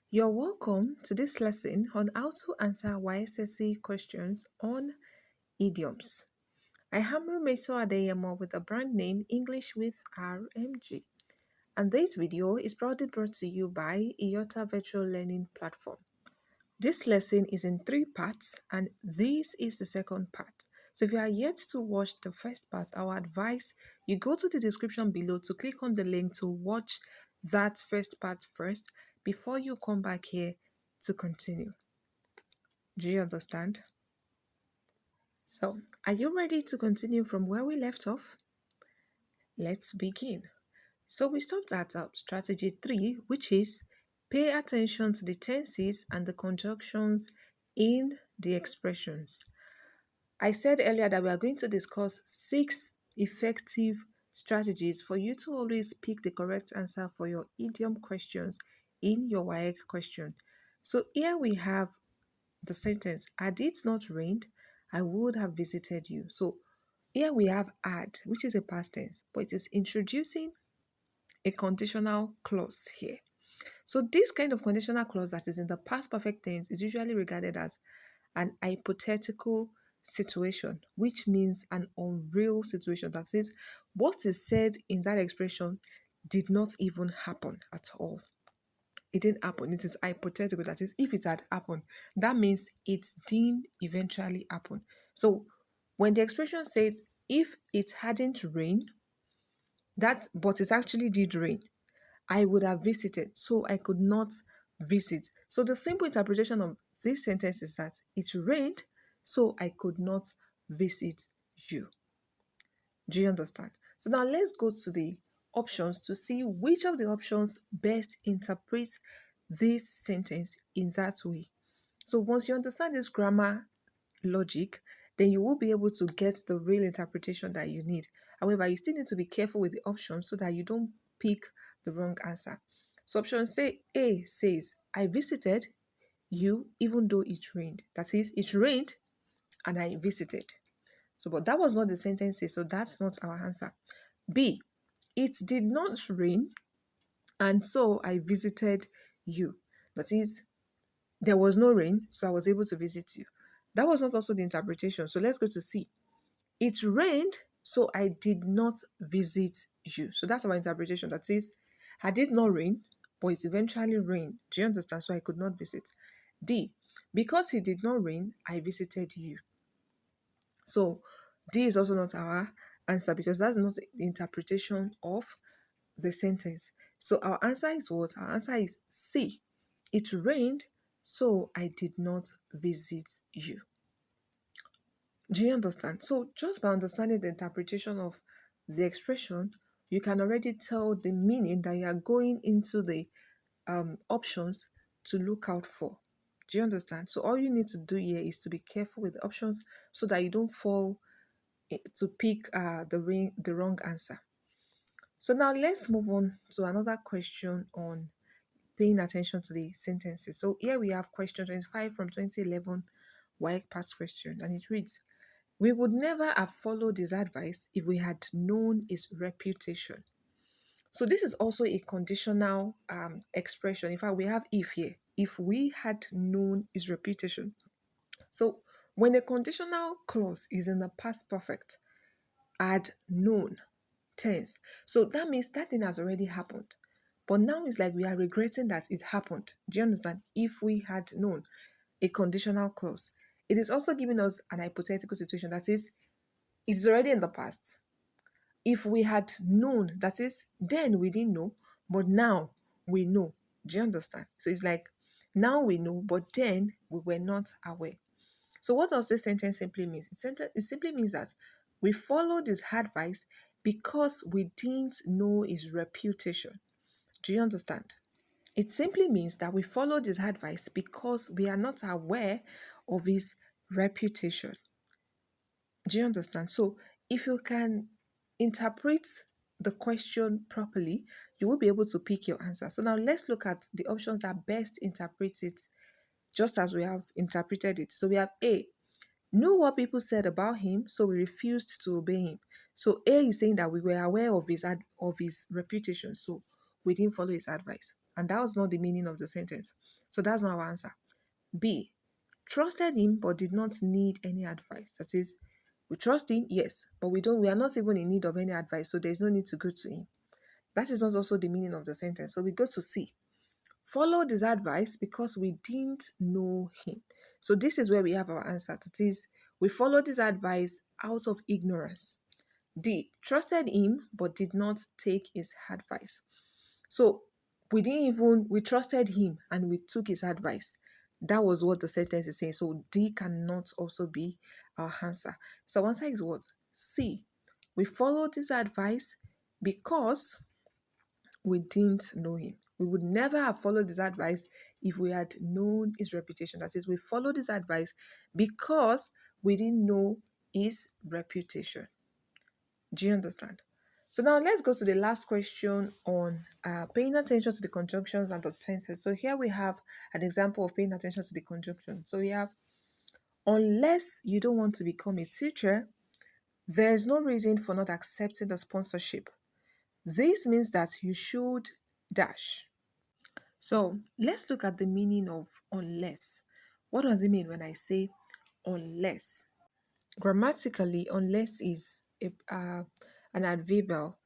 You're welcome to this lesson on how to answer WASSCE questions on idioms. I am Rumeso Adeyemo with the brand name English with RMG. And this video is proudly brought to you by IOTA Virtual Learning Platform. This lesson is in three parts, and this is the second part. So if you are yet to watch the first part, I would advise you go to the description below to click on the link to watch that first part first before you come back here to continue. Do you understand? So, are you ready to continue from where we left off? Let's begin. So, we stopped at strategy 3, which is pay attention to the tenses and the conjunctions in the expressions. I said earlier that we are going to discuss 6 effective strategies for you to always pick the correct answer for your idiom questions in your WAEC question. So, here we have the sentence, had it not rained, I would have visited you. So here we have had, which is a past tense, but it is introducing a conditional clause here. So this kind of conditional clause that is in the past perfect tense is usually regarded as an hypothetical situation, which means an unreal situation. That is, what is said in that expression did not even happen at all. It didn't happen. It is hypothetical. That is, if it had happened, that means it didn't eventually happen. So when the expression said, if it hadn't rained, but it actually did rain, I would have visited. So I could not visit. So the simple interpretation of this sentence is that it rained, so I could not visit you. Do you understand? So now let's go to the options to see which of the options best interprets this sentence in that way. So once you understand this grammar logic, then you will be able to get the real interpretation that you need. However, you still need to be careful with the options so that you don't pick the wrong answer. So option A says, I visited you even though it rained. That is, it rained and I visited. So, but that was not the sentence, so that's not our answer. B, it did not rain, and so I visited you. That is, there was no rain, so I was able to visit you. That was not also the interpretation. So let's go to C. It rained, so I did not visit you. So that's our interpretation. That is, I did not rain, but it eventually rained. Do you understand? So I could not visit. D, because it did not rain, I visited you. So D is also not our answer because that's not the interpretation of the sentence. So our answer is what? Our answer is C. It rained, so I did not visit you. Do you understand? So just by understanding the interpretation of the expression, you can already tell the meaning that you are going into the options to look out for. Do you understand? So all you need to do here is to be careful with the options so that you don't fall to pick the wrong answer. So now let's move on to another question on paying attention to the sentences. So here we have question 25 from 2011 WAEC past question, and it reads, we would never have followed his advice if we had known his reputation. So this is also a conditional expression. In fact, we have if here. If we had known his reputation. So when a conditional clause is in the past perfect, had known tense. So that means that thing has already happened. But now it's like we are regretting that it happened. Do you understand? If we had known a conditional clause, it is also giving us an hypothetical situation. That is, it is already in the past. If we had known, that is, then we didn't know, but now we know. Do you understand? So it's like now we know, but then we were not aware. So what does this sentence simply mean? It simply means that we followed his advice because we didn't know his reputation. Do you understand? It simply means that we followed his advice because we are not aware of his reputation. Do you understand? So if you can interpret the question properly, you will be able to pick your answer. So now let's look at the options that best interpret it just as we have interpreted it. So we have A, knew what people said about him, so we refused to obey him. So A is saying that we were aware of his reputation, so we didn't follow his advice. and that was not the meaning of the sentence. So that's not our answer. B, trusted him but did not need any advice. That is, we trust him, yes, but we are not even in need of any advice, so there's no need to go to him. That is not also the meaning of the sentence. So we go to C. Followed his advice because we didn't know him. So this is where we have our answer. That is, we followed his advice out of ignorance. D, trusted him but did not take his advice. So we trusted him and we took his advice. That was what the sentence is saying. So D cannot also be our answer. So our answer is what? C. We followed his advice because we didn't know him. We would never have followed his advice if we had known his reputation. That is, we followed his advice because we didn't know his reputation. Do you understand? So now let's go to the last question on paying attention to the conjunctions and the tenses. So here we have an example of paying attention to the conjunction. So we have, unless you don't want to become a teacher, there is no reason for not accepting the sponsorship. This means that you should dash. So let's look at the meaning of unless. What does it mean when I say unless? Grammatically, unless is an adverbial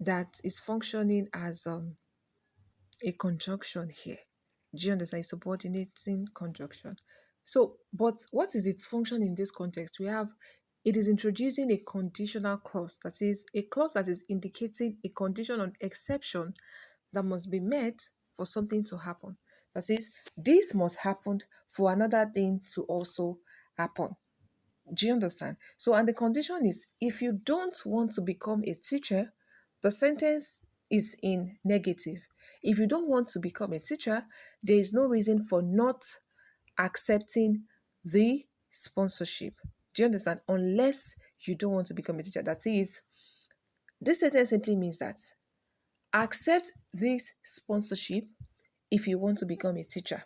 that is functioning as a conjunction here. Do you understand? A subordinating conjunction. So, but what is its function in this context? We have it is introducing a conditional clause, that is a clause that is indicating a condition on exception that must be met for something to happen. That is, this must happen for another thing to also happen. Do you understand? So, and the condition is if you don't want to become a teacher, the sentence is in negative. If you don't want to become a teacher, there is no reason for not accepting the sponsorship. Do you understand? Unless you don't want to become a teacher. That is, this sentence simply means that accept this sponsorship if you want to become a teacher,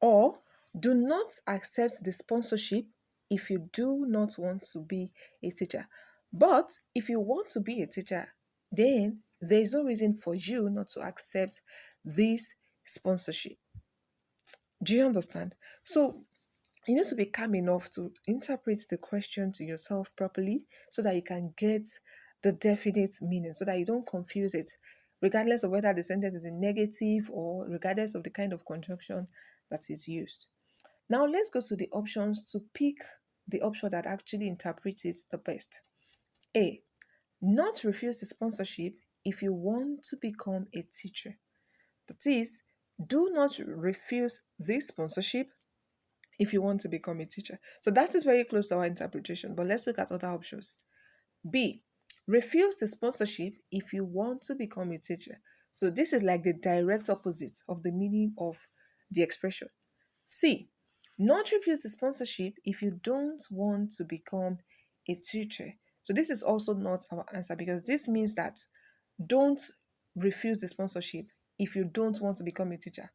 or do not accept the sponsorship if you do not want to be a teacher. But if you want to be a teacher, then there is no reason for you not to accept this sponsorship. Do you understand? So you need to be calm enough to interpret the question to yourself properly so that you can get the definite meaning, so that you don't confuse it, regardless of whether the sentence is in negative or regardless of the kind of conjunction that is used. Now let's go to the options to pick the option that actually interprets it the best. A. Not refuse the sponsorship if you want to become a teacher. That is, do not refuse this sponsorship if you want to become a teacher. So that is very close to our interpretation, but let's look at other options. B. Refuse the sponsorship if you want to become a teacher. So this is like the direct opposite of the meaning of the expression. C. Not refuse the sponsorship if you don't want to become a teacher. So this is also not our answer, because this means that don't refuse the sponsorship if you don't want to become a teacher.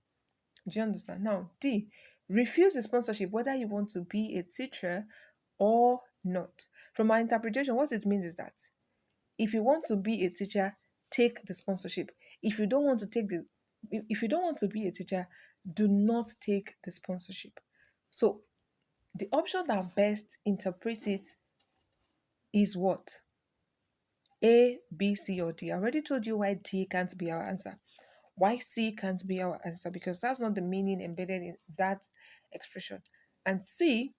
Do you understand? Now, D. Refuse the sponsorship whether you want to be a teacher or not. From my interpretation, what it means is that if you want to be a teacher, take the sponsorship. If you don't want to be a teacher, do not take the sponsorship. So the option that best interprets it is what? A, B, C, or D. I already told you why D can't be our answer. Why C can't be our answer? Because that's not the meaning embedded in that expression. And C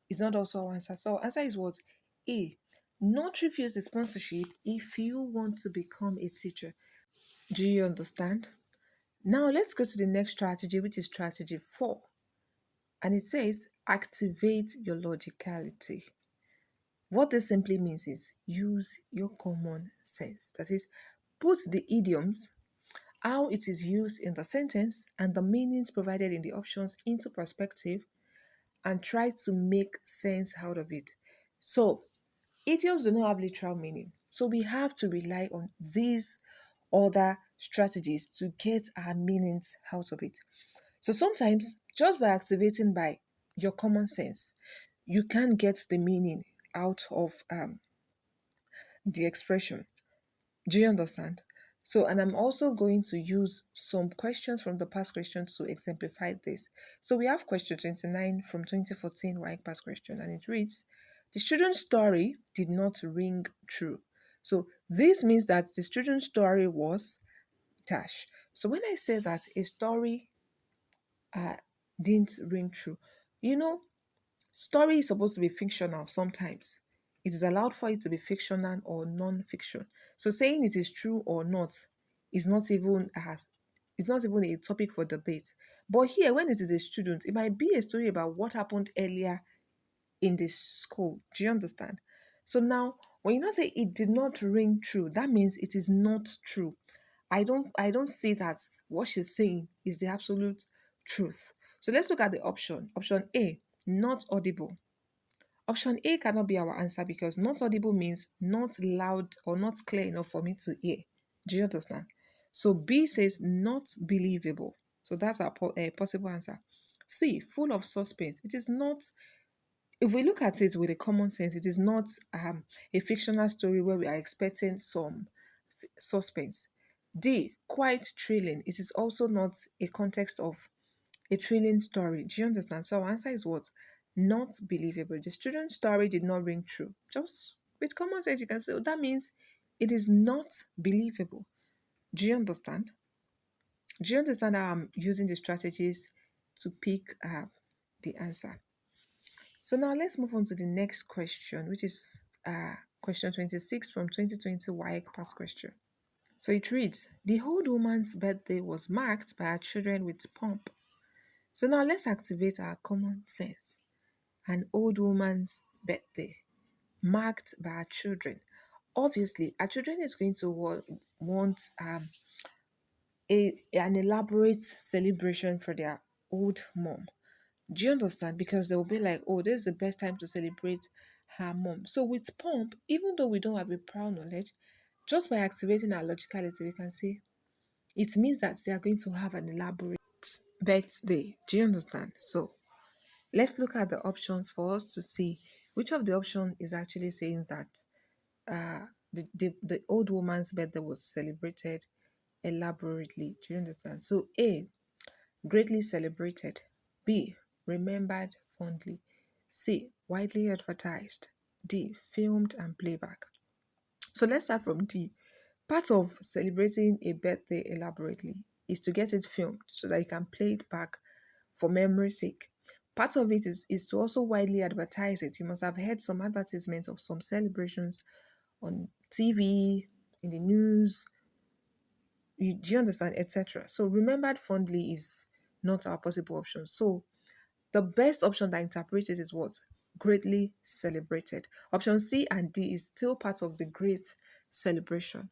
is not also our answer. So our answer is what? A. Not refuse the sponsorship if you want to become a teacher. Do you understand? Now let's go to the next strategy, which is strategy 4. And it says activate your logicality. What this simply means is use your common sense. That is, put the idioms, how it is used in the sentence, and the meanings provided in the options into perspective and try to make sense out of it. So, idioms do not have literal meaning. So, we have to rely on these other strategies to get our meanings out of it. So, sometimes just by activating by your common sense, you can get the meaning out of the expression. Do you understand? So, and I'm also going to use some questions from the past questions to exemplify this. So, we have question 29 from 2014 WAEC past question, and it reads, the children's story did not ring true. So, this means that the children's story was dash. So, when I say that a story uh, didn't ring true, you know, story is supposed to be fictional sometimes. It is allowed for it to be fictional or non-fiction. So saying it is true or not is not even as it's not even a topic for debate. But here, when it is a student, it might be a story about what happened earlier in the school. Do you understand? So now, when you now say it did not ring true, that means it is not true. I don't see that what she's saying is the absolute truth. So let's look at the option. Option A, not audible. Option A cannot be our answer because not audible means not loud or not clear enough for me to hear. Do you understand? So B says not believable. So that's our possible answer. C, full of suspense. It is not, if we look at it with a common sense, it is not a fictional story where we are expecting some suspense. D, quite thrilling. It is also not a context of a thrilling story. Do you understand? So our answer is what? Not believable. The student's story did not ring true. Just with common sense, you can say, oh, that means it is not believable. Do you understand? Do you understand how I'm using the strategies to pick the answer? So now let's move on to the next question, which is question 26 from 2020 WAEC past question. So it reads, the old woman's birthday was marked by her children with pomp. So now let's activate our common sense. An old woman's birthday marked by our children. Obviously, our children is going to want an elaborate celebration for their old mom. Do you understand? Because they will be like, oh, this is the best time to celebrate her mom. So with pomp, even though we don't have a proud knowledge, just by activating our logicality, we can say it means that they are going to have an elaborate birthday. Do you understand? So let's look at the options for us to see which of the option is actually saying that the old woman's birthday was celebrated elaborately. Do you understand? So A, greatly celebrated. B, remembered fondly. C, widely advertised. D, filmed and playback. So let's start from D. Part of celebrating a birthday elaborately is to get it filmed so that you can play it back for memory's sake. Part of it is to also widely advertise it. You must have heard some advertisements of some celebrations on TV, in the news, do you understand, etc. So remembered fondly is not our possible option. So the best option that interprets it is what? Greatly celebrated. Option C and D is still part of the great celebration.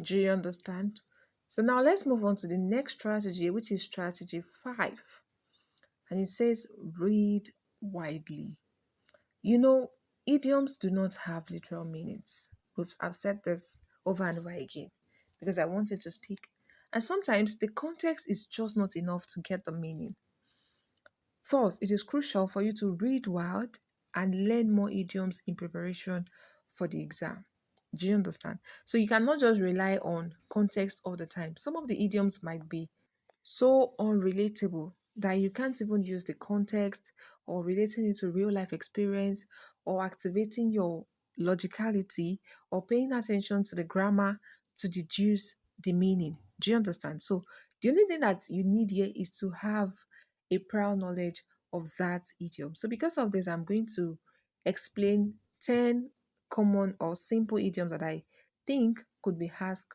Do you understand? So now let's move on to the next strategy, which is strategy 5. And it says read widely. You know, idioms do not have literal meanings. I've said this over and over again because I want it to stick. And sometimes the context is just not enough to get the meaning. Thus, it is crucial for you to read wild and learn more idioms in preparation for the exam. Do you understand? So you cannot just rely on context all the time. Some of the idioms might be so unrelatable that you can't even use the context or relating it to real life experience or activating your logicality or paying attention to the grammar to deduce the meaning. Do you understand? So the only thing that you need here is to have a prior knowledge of that idiom. So because of this, I'm going to explain 10 common or simple idioms that I think could be asked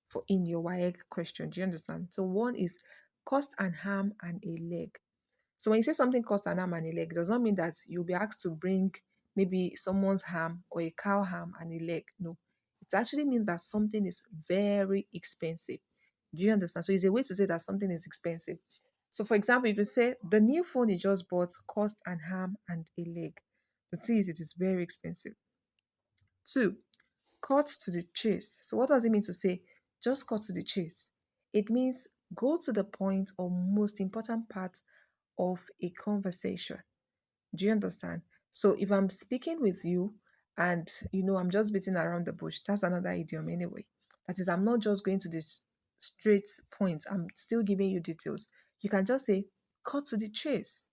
for in your WAEC question. Do you understand? So one is cost and harm and a leg. So when you say something cost an arm and a leg, it does not mean that you'll be asked to bring maybe someone's ham or a cow ham and a leg. No. It actually means that something is very expensive. Do you understand? So it's a way to say that something is expensive. So for example, if you say the new phone you just bought cost an arm and a leg, the thing is it is very expensive. Two, cut to the chase. So what does it mean to say just cut to the chase? It means go to the point or most important part of a conversation. Do you understand? So if I'm speaking with you and I'm just beating around the bush, that's another idiom anyway. That is, I'm not just going to the straight point, I'm still giving you details. You can just say, cut to the chase.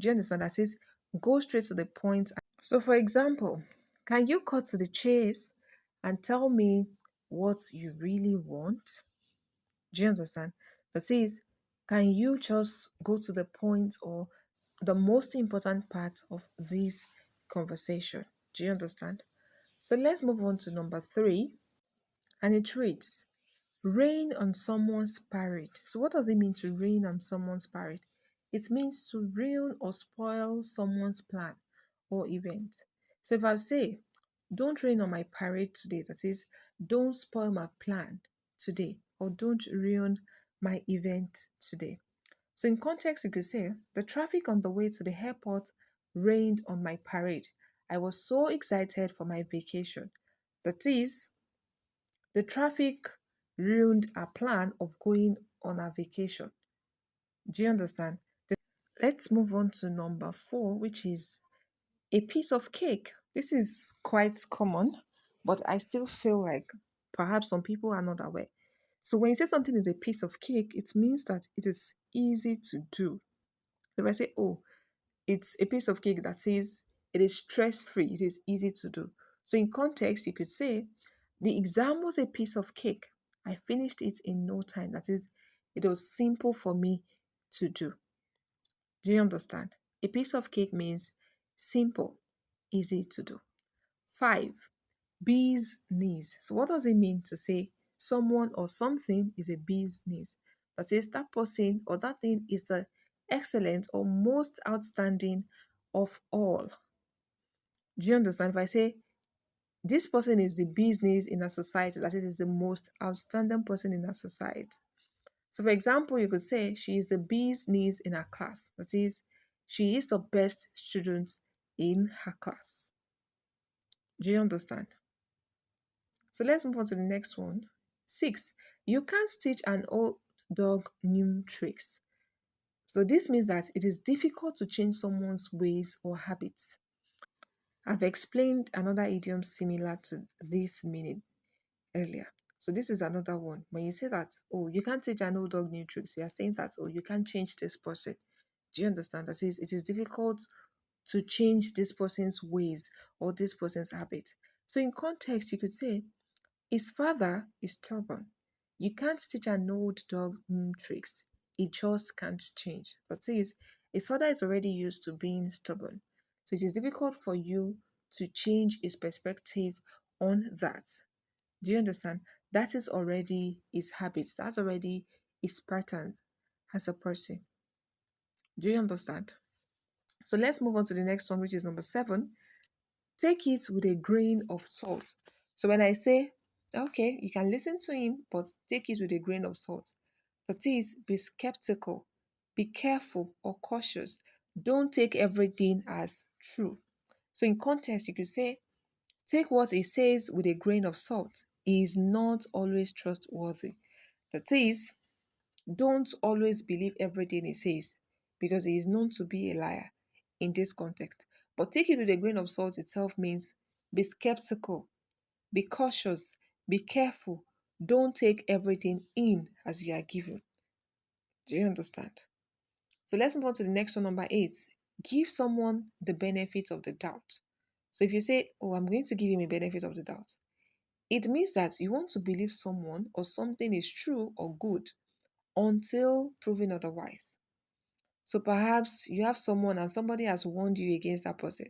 Do you understand? That is, go straight to the point. So, for example, can you cut to the chase and tell me what you really want? Do you understand? That is, can you just go to the point or the most important part of this conversation? Do you understand? So let's move on to number three, and it reads, rain on someone's parade. So what does it mean to rain on someone's parade? It means to ruin or spoil someone's plan or event. So if I say, don't rain on my parade today, that is, don't spoil my plan today, or don't ruin my event today. So in context, you could say, the traffic on the way to the airport rained on my parade. I was so excited for my vacation. That is, the traffic ruined our plan of going on our vacation. Do you understand? Let's move on to number four, which is a piece of cake. This is quite common, but I still feel like perhaps some people are not aware. So when you say something is a piece of cake, it means that it is easy to do. If I say, oh, it's a piece of cake, that says it is stress free, it is easy to do. So, in context, you could say, the exam was a piece of cake. I finished it in no time. That is, it was simple for me to do. Do you understand? A piece of cake means simple, easy to do. Five, bee's knees. So, what does it mean to say someone or something is a bee's knees? That is, that person or that thing is the excellent or most outstanding of all. Do you understand? If I say this person is the business in a society, that is the most outstanding person in a society. So, for example, you could say she is the business in her class. That is, she is the best student in her class. Do you understand? So let's move on to the next one. Six, you can't teach an old dog new tricks. So this means that it is difficult to change someone's ways or habits. I've explained another idiom similar to this meaning earlier. So this is another one. When you say that, oh, you can't teach an old dog new tricks, you are saying that, oh, you can't change this person. Do you understand? That is, it is difficult to change this person's ways or this person's habit. So in context, you could say, his father is stubborn. You can't teach an old dog new tricks. It just can't change. That is, his father is already used to being stubborn. So it is difficult for you to change his perspective on that. Do you understand? That is already his habits. That's already his patterns as a person. Do you understand? So let's move on to the next one, which is number seven. Take it with a grain of salt. So when I say, okay, you can listen to him, but take it with a grain of salt. That is, be skeptical, be careful or cautious. Don't take everything as true. So in context, you could say, take what he says with a grain of salt. He is not always trustworthy. That is, don't always believe everything he says because he is known to be a liar in this context. But take it with a grain of salt itself means be skeptical, be cautious, be careful. Don't take everything in as you are given. Do you understand? So let's move on to the next one, number eight. Give someone the benefit of the doubt. So if you say, oh, I'm going to give him a benefit of the doubt, it means that you want to believe someone or something is true or good until proven otherwise. So perhaps you have someone and somebody has warned you against that person,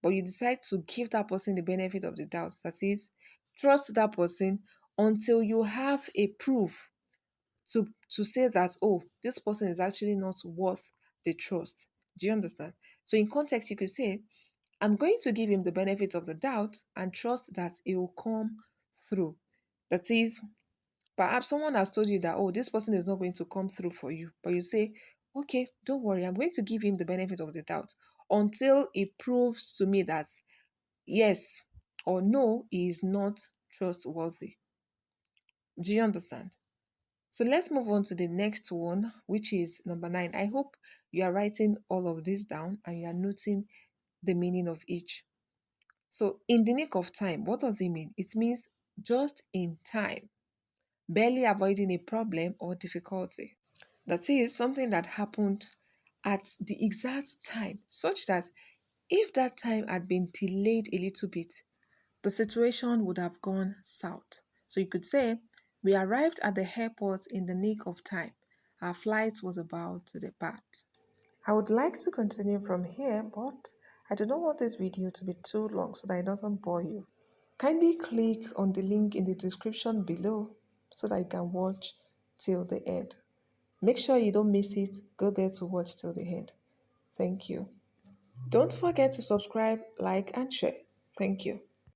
but you decide to give that person the benefit of the doubt. That is, trust that person until you have a proof to say that, oh, this person is actually not worth the trust. Do you understand? So in context, you could say, I'm going to give him the benefit of the doubt and trust that it will come through. That is, perhaps someone has told you that, oh, this person is not going to come through for you. But you say, okay, don't worry, I'm going to give him the benefit of the doubt until it proves to me that yes or no, he is not trustworthy. Do you understand? So let's move on to the next one, which is number nine. I hope you are writing all of this down and you are noting the meaning of each. So, in the nick of time, what does it mean? It means just in time. barely avoiding a problem or difficulty. That is something that happened at the exact time, such that if that time had been delayed a little bit, the situation would have gone south. So you could say, we arrived at the airport in the nick of time. Our flight was about to depart. I would like to continue from here, but I do not want this video to be too long so that it doesn't bore you. Kindly click on the link in the description below so that you can watch till the end. Make sure you don't miss it. Go there to watch till the end. Thank you. Don't forget to subscribe, like, and share. Thank you.